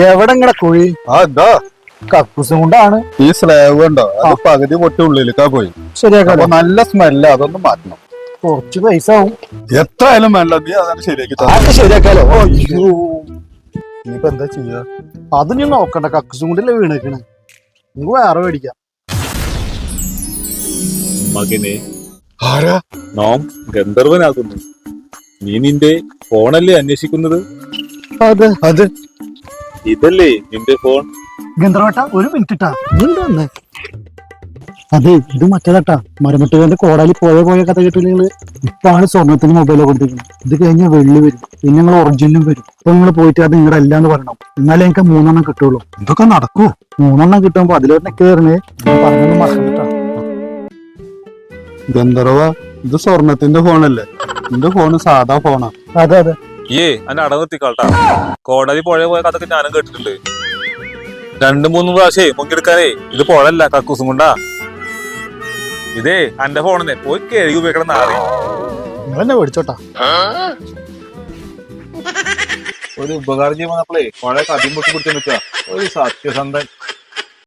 എവിടെ ഇങ്ങനെ കുഴി അതാ കക്കൂസും കൊണ്ടാണ്. ഈ സ്ലാബ് കണ്ടോ അത് പകുതി പൊട്ടി ഉള്ളിലേക്കാ പോയി. ശരിയാക്കാം. അപ്പൊ നല്ല സ്മെല്ല്, അതൊന്നും മാറ്റണം. കുറച്ച് പൈസ ആവും. എത്രയായാലും വേണ്ട, നീ അതാണ് ശരിയാക്കി തന്നെ. അത് ശരിയാക്കാലോ. അയ്യോ, നീയിപ്പോ എന്താ ചെയ്യാ? അത് നീ നോക്കണ്ട, കക്കൂസും കൊണ്ടല്ലേ വീണേക്കണേ. നമുക്ക് വേറെ മേടിക്കാം. മകനെ, ആരാ? നാം ഗന്ധർവനാകുന്നു. നീ നിന്റെ ഫോണല്ലേ അന്വേഷിക്കുന്നത്? അതെ അത് ഇതല്ലേ നിന്റെ ഫോൺ? ഗന്ധർവട്ട, ഒരു മിനിറ്റ് ഇട്ടാ. വന്നേ. അതെ, ഇത് മറ്റേതാട്ടാ. മരമുട്ടുകാരന്റെ കോടാലി പോയ കഥ കേട്ടില്ല നിങ്ങള്? ഇപ്പാണ് സ്വർണ്ണത്തിന് മൊബൈലോ കൊടുത്തിരിക്കുന്നത്. ഇത് കഴിഞ്ഞാൽ വെള്ളി വരും, പിന്നെ നിങ്ങൾ ഒറിജിനലും വരും. ഇപ്പൊ നിങ്ങൾ പോയിട്ട് അത് നിങ്ങളുടെ അല്ലാന്ന് പറയണം. എന്നാലേ എനിക്ക് 3 കിട്ടുള്ളൂ. ഇതൊക്കെ നടക്കൂ? 3 കിട്ടുമ്പോ അതിലോട്ടൊക്കെ കയറുന്നേ. പറഞ്ഞൊന്നും മറക്കണ്ടാ. ഗന്ധർവ, ഇത് സ്വർണത്തിന്റെ ഫോണല്ലേ? എന്റെ ഫോണ് സാധാ ഫോണാ. അതെ അതെ. അന്റെ അടവെത്തിക്കാട്ടാ. കോടതി പുഴ പോയ കഥക്ക് ഞാനും കേട്ടിട്ടുണ്ട്. 2-3 പ്രാവശ്യം മുങ്ങിയെടുക്കാനേ. ഇത് പുഴല്ല, കക്കൂസും കൊണ്ടാ. ഇതേ അന്റെ ഫോണെന്നെ പോയി കഴുകി ഉപയോഗിക്കണം നാളെ. നിങ്ങൾ തന്നെ മേടിച്ചോട്ടാ. ഒരു ഉപകാരം ചെയ്യുമ്പോൾ നമ്മളെ പുഴ കതിയും പൊട്ടി പിടിച്ചാൽ നിൽക്കുക. ഒരു സത്യസന്ധൻ.